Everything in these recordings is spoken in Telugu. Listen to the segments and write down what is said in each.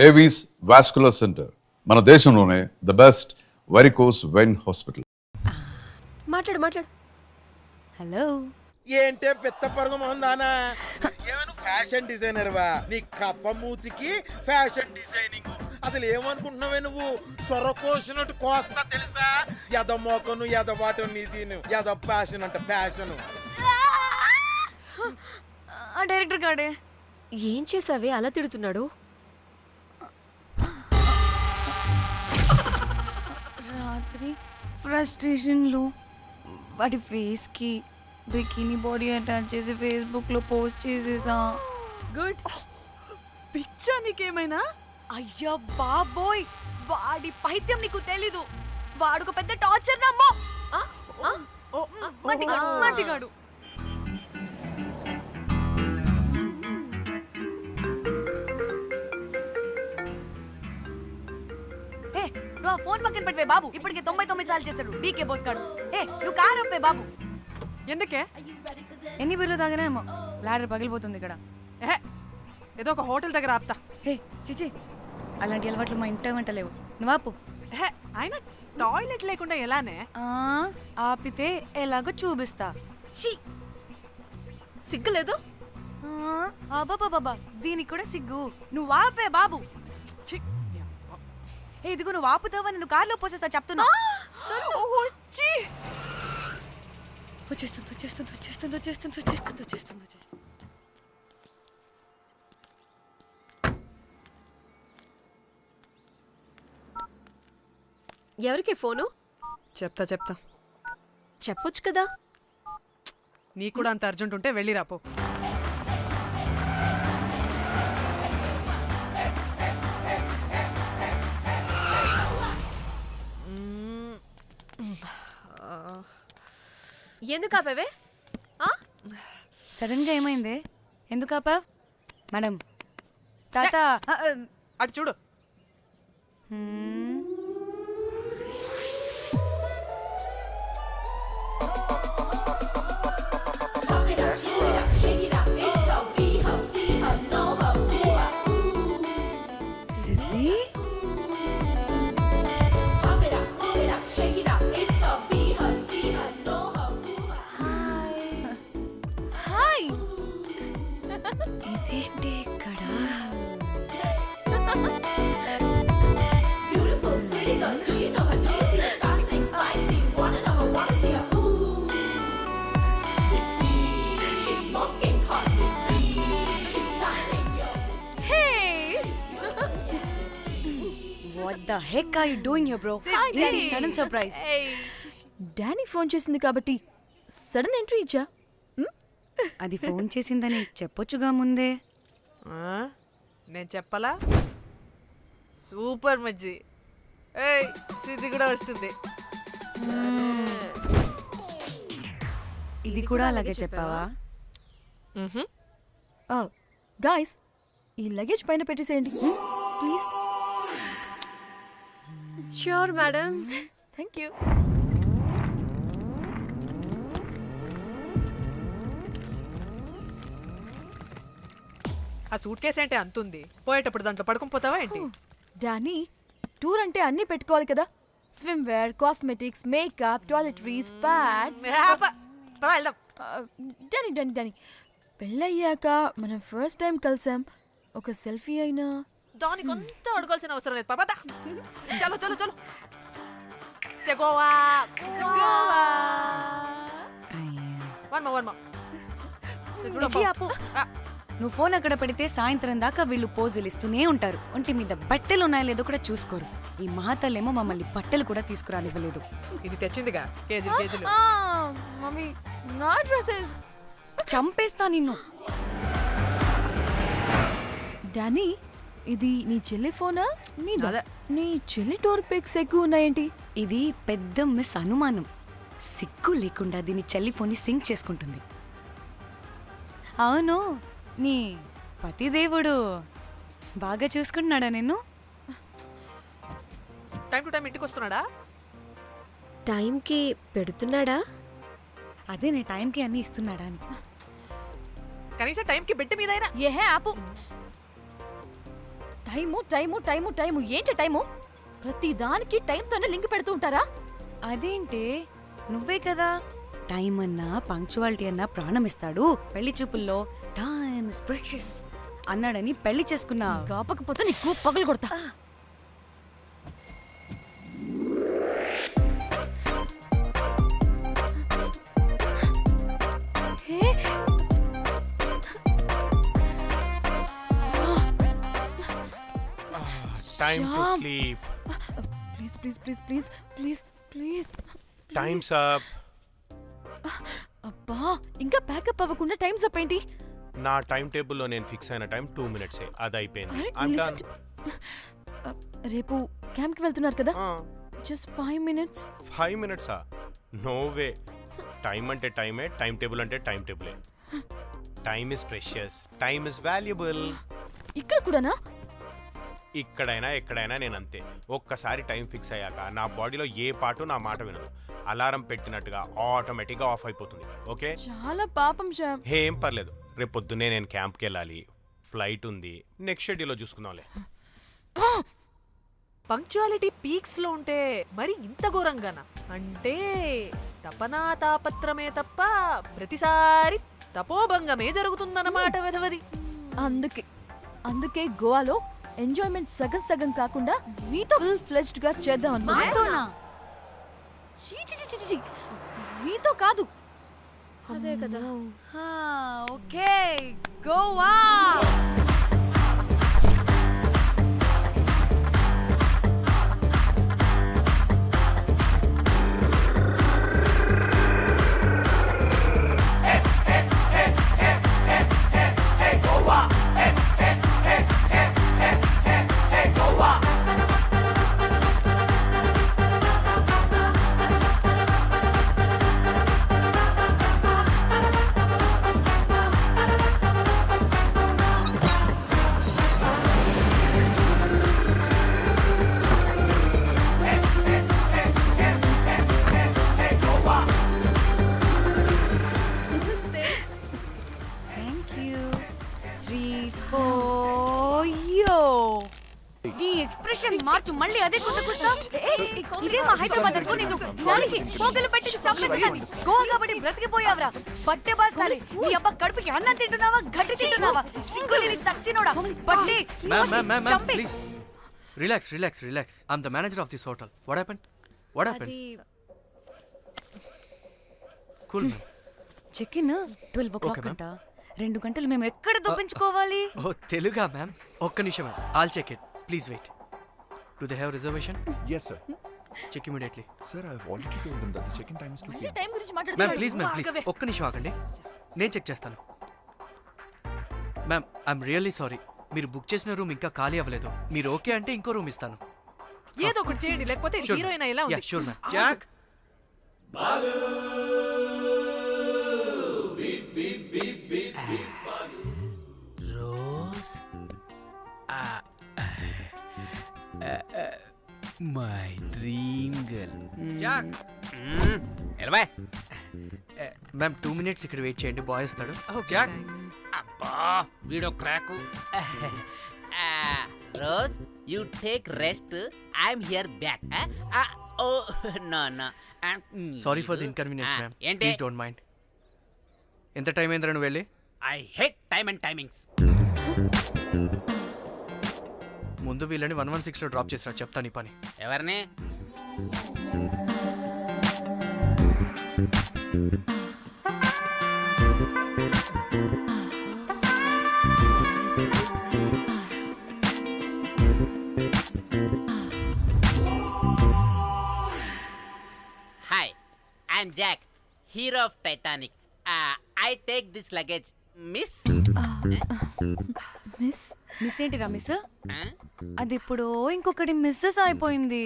ఏవీస్ వాస్కులర్ సెంటర్, మన దేశంలోనే the best varicose vein hospital. మాట్లాడు. హలో, ఏంటే పెద్ద పరుగు మొహందానా? ఏమను ఫ్యాషన్ డిజైనర్ వా? నీ కప్ప మూతికి ఫ్యాషన్ డిజైనింగ్. అసలు ఏమనుకుంటున్నావే నువ్వు? సొరకోసినట్టు కోస్తా తెలుసా? ఎద మోకను ఎదవాటం నీతిను ఎద ఫ్యాషన్ అంట ఫ్యాషన్. ఆ డైరెక్టర్ గాడే ఏం చేసావే అలా తిడుతున్నాడు? రాత్రి ఫ్రస్ట్రేషన్లో వాడి ఫేస్కి బికినీ బాడీ అటాచ్ చేసి ఫేస్బుక్లో పోస్ట్ చేసేసా. గుడ్. పిచ్చా నీకేమైనా? అయ్యా బాబోయ్, వాడి పైత్యం నీకు తెలీదు. వాడుకు పెద్ద టార్చర్ నమ్మో. మట్టిగాడు. నువ్వు ఆ ఫోన్ పక్కన పెట్టవే బాబు. ఇప్పటికే 99 సార్లు చేశాడు డీకే బోస్ గాడు. నువ్వు కారు అప్పే బాబు. ఎందుకే? ఎన్ని బిర్లు తాగినామో లాడర్ పగిలిపోతుంది ఇక్కడ. ఏదో ఒక హోటల్ దగ్గర ఆపుతా. చిచి, అలాంటి అలవాట్లు మా ఇంట వెంట లేవు. నువ్వు ఆపు. ఆయన టాయిలెట్ లేకుండా ఎలానే? ఆపితే ఎలాగో చూపిస్తా. సిగ్గులేదు? బాబా దీనికి కూడా సిగ్గు. నువ్వు ఆపే బాబు. ఇదిగో నువ్వు ఆపుతావని నువ్వు కార్లో పోసేస్తా చెప్తున్నా. వచ్చేస్తుంది. ఎవరికి ఫోను? చెప్తా చెప్పొచ్చు కదా. నీకు కూడా అంత అర్జెంట్ ఉంటే వెళ్ళి రాపో. ఎందుకు ఆపేవే? సడన్ గా ఏమైంది? ఎందుకు ఆపా? మేడం తాత అటు చూడు. ఇదేంటి ఇక్కడ? What the heck are you doing here, bro? It's sudden surprise. Danny phone చేసింది కాబట్టి సడన్ ఎంట్రీ ఇచ్చా. అది ఫోన్ చేసిందని చెప్పొచ్చుగా ముందే. నేను చెప్పలా? సూపర్ మజ్జి. ఇది కూడా వస్తుంది. ఇది కూడా అలాగే చెప్పావా? గాయ్స్, ఈ లగేజ్ పైన పెట్టేసేయండి please. Sure madam. Thank you. ఆ సూట్ కేసు అంటే అంతుంది. పోయేటప్పుడు దాంట్లో పడుకుని పోతావా ఏంటి? డానీ, టూర్ అంటే అన్నీ పెట్టుకోవాలి కదా. Swimwear, cosmetics, makeup, toiletries, pads. డానీ పెళ్ళయ్యాక మనం ఫస్ట్ టైం కలిసాం. ఒక సెల్ఫీ అయినా దానికి అంతా అడగాల్సిన అవసరం లేదు పాపా. చలో గోవా. నువ్వు ఫోన్ అక్కడ పెడితే సాయంత్రం దాకా వీళ్ళు పోజులు ఇస్తూనే ఉంటారు. ఒంటి మీద బట్టలు ఉన్నాయో లేదో కూడా చూసుకోరు. ఈ మహాతల్లేమో మమ్మల్ని బట్టలు కూడా తీసుకురానివ్వలేదు. ఇది తెచ్చిందిగా కేజీలు. మమ్మీ, నా డ్రెస్సెస్. చంపేస్తా నిన్ను. డానీ, ఇది నీ చెల్లి ఫోనా? అదే. నీ చెల్లి టూర్ పిక్స్ ఎక్కువ ఉన్నాయేంటి? ఇది పెద్ద మిస్ అనుమానం. సిగ్గు లేకుండా దీని చెల్లి ఫోన్ని సింక్ చేసుకుంటుంది. అవును, నీ పతిదేవుడు బాగా చూసుకుంటున్నాడా నిన్ను? టైం టు టైం ఇంటికి వస్తున్నాడా? టైంకి పెడుతున్నాడా? అదే నీ టైంకి అన్ని ఇస్తున్నాడా అని. కనీసం టైంకి బెడ్ మీద అయినా. ఏహే ఆపు. టైము టైము టైము టైము ఏంటి టైము? ప్రతి దానికి టైంతోనే లింక్ పెడుతూ ఉంటారా? అదేంటి నువ్వే కదా టైం అన్నా పంక్చువాలిటీ అన్నా ప్రాణం ఇస్తాడు, పెళ్లి చూపుల్లో టైమ్ ఇస్ ప్రెషియస్ అన్నాడని పెళ్లి చేసుకున్నా. కాపకపోతే నీకు పగలు కొడతా. హే, Time to Shyam. sleep. Please please please please please please. Time's up. అబ్బా, ఇంకా ప్యాకప్ అవ్వకుండా టైమ్స్ అప్ ఏంటి? నా టైం టేబుల్లో నేను ఫిక్స్ అయిన టైం 2 minutes అది అయిపోయింది. అరే, I'm listen done. రేపు క్యాంప్ కి వెళ్తున్నారు కదా? Just 5 minutes. 5 minutes no way. Time అంటే టైమే, టైం టేబుల్ అంటే టైం టేబులే. Time is precious, time is valuable. ఇక్కడ కూడానా? ఇక్కడైనా ఎక్కడైనా నేను అంతే. ఒక్కసారి టైం ఫిక్స్ అయ్యాక నా బాడీలో ఏ పాటు నా మాట వినదు. అలారం పెట్టినట్టుగా ఆటోమేటిక్గా ఆఫ్ అయిపోతుంది. ఓకే, చాలా పాపం శ్యామ్. ఏం పర్లేదు. రేపు పొద్దున్నే నేను క్యాంప్కి వెళ్ళాలి, ఫ్లైట్ ఉంది. నెక్స్ట్ షెడ్యూల్లో చూసుకుందాంలే. పంక్చువాలిటీ పీక్స్ లో ఉంటే మరి ఇంత ఘోరంగానా? అంటే తపనా తాపత్రమే తప్ప ప్రతిసారి తపోభంగమే జరుగుతుందన్నమాట వెధవది. అందుకే గోవాలో ఎంజాయ్మెంట్ సగం సగం కాకుండా మీతో ఫుల్ ఫ్లెజ్డ్ గా చేద్దాం అనుకున్నా. మాతోనా? చీ చీ చీ చీ చీ. మీతో కాదు. అదే కదా. ఓకే, గోవా. మార్చు మళ్ళీ అదే కుసకుస్తా. ఇదే మా హైదరాబాద్ అనుకో. నేను నాలికి పోగలు పెట్టి చంపేస్తాను. గోవా కాబట్టి బ్రతికిపోయావరా బట్టే బాసాలి. నీ అబ్బ కడుపుకి అన్నం తింటున్నావా, గడ్డి తింటున్నావా? సింగులేని సచ్చినోడా బట్టే. Ma'am, please. Relax. I'm the manager of this hotel. What happened? Cool, ma'am. Check in 12 o'clock Okay, ma'am. అంట. 2 గంటలు మేము ఎక్కడ దొప్పించుకోవాలి? Oh, Teluga, ma'am. ఒక్క నిమిషం, ma'am. I'll check it. Please wait. Do they have reservation? Yes, sir. Check immediately. Sir, I've already told them that the check-in time is 2 మళ్ళీ p.m. టైం గురించి Ma'am, మాట్లాడుతున్నాడు. please. ఒక్క నిమిషం ఆగండి. నేను చెక్ చేస్తాను. Ma'am, I'm really sorry. మీరు బుక్ చేసిన రూమ్ ఇంకా ఖాళీ అవ్వలేదు. మీరు ఓకే అంటే ఇంకో రూమ్ ఇస్తాను. ఏదో ఒకటి చేయండి, లేకపోతే హీరోయిన్ ఎలా ఉంది? Sure ma'am. Jack, Rose my dream girl. Jack. ఎలవా మ్యామ్ 2 minutes ఇక్కడ వెయిట్ చేయండి, బాయ్ వస్తాడు. Okay, Jack. thanks. అబ్బా వీడో crack. Rose you take rest, I'm here back. Oh no no. Sorry for the inconvenience ma'am. ఏంటి? Please don't mind. ఎంత టైం అయిందిరా నువ్వు వెళ్ళి? I hate time and timings. ముందు వీళ్ళని 116లో డ్రాప్ చేసినా చెప్తాను ఈ పని. ఎవరిని? Hi, I'm Jack, hero of Titanic. I take this luggage miss. Miss ఏంటిరా మిస్? అది ఇప్పుడు ఇంకొకటి మిస్సెస్ అయిపోయింది.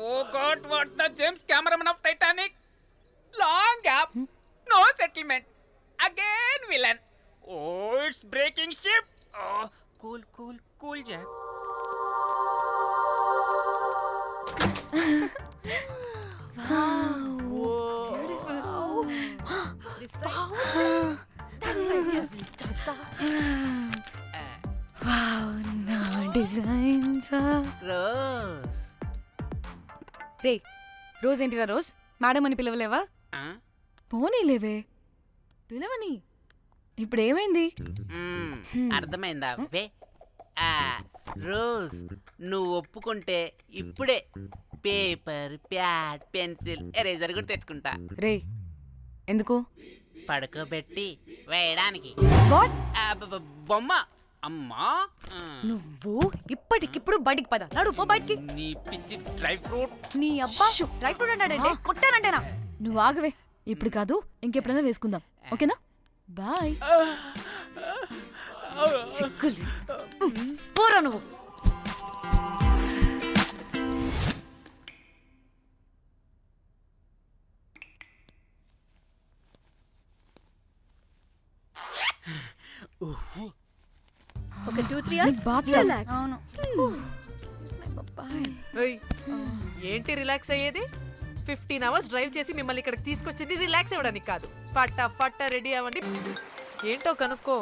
Oh God, what the James Cameron of Titanic? Long gap, no settlement. Again villain. Oh, it's breaking ship. Oh, cool, Jack. Wow, designs Rose రే రోజ్ ఏంటిరా రోజ్ మేడం అని పిలవలేవా ఆ? పోనీలేవే పిలవని ఇప్పుడు ఏమైంది? అర్థమైందా వే ఆ, రోజ్ నువ్వు ఒప్పుకుంటే ఇప్పుడే పేపర్ ప్యాడ్ పెన్సిల్ ఎరేజర్ కూడా తెచ్చుకుంటా రే ఎందుకు పడుకోబెట్టి వేయడానికి వాట్ ఆ, బొమ్మ అమ్మా ఆ. నువ్వు ఇప్పటికిప్పుడు బయటికి పద నడు పో బయటికి నీ పిచ్చి డ్రై ఫ్రూట్ నీ అబ్బా డ్రై ఫ్రూట్ అన్నాడంటే కొట్టానంటేనా నువ్వు ఆగవే ఇప్పుడు కాదు ఇంకెప్పుడైనా వేసుకుందాం ఓకేనా బాయ్. సిగ్గులు పోరా నువ్వు ఒక 2-3 hours బాత్ relax. ఏయ్, ఏంటి రిలాక్స్ అయ్యేది? 15 అవర్స్ డ్రైవ్ చేసి మిమ్మల్ని ఇక్కడికి తీసుకొచ్చింది రిలాక్స్ అవ్వడానికి కాదు. ఫట్ట రెడీ అవ్వండి. ఏంటో కనుక్కో.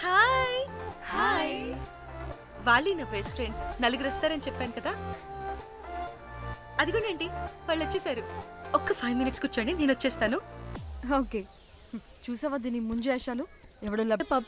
హాయ్ హాయ్ వాళ్ళు నా బెస్ట్ ఫ్రెండ్స్ నలుగురు వస్తారని చెప్పాను కదా అదిగోనండి వాళ్ళు వచ్చేసారు ఒక్క 5 minutes కూర్చోండి నేను వచ్చేస్తాను ఓకే చూసావా దీని ముంజేషాలు ఎవడో పబ్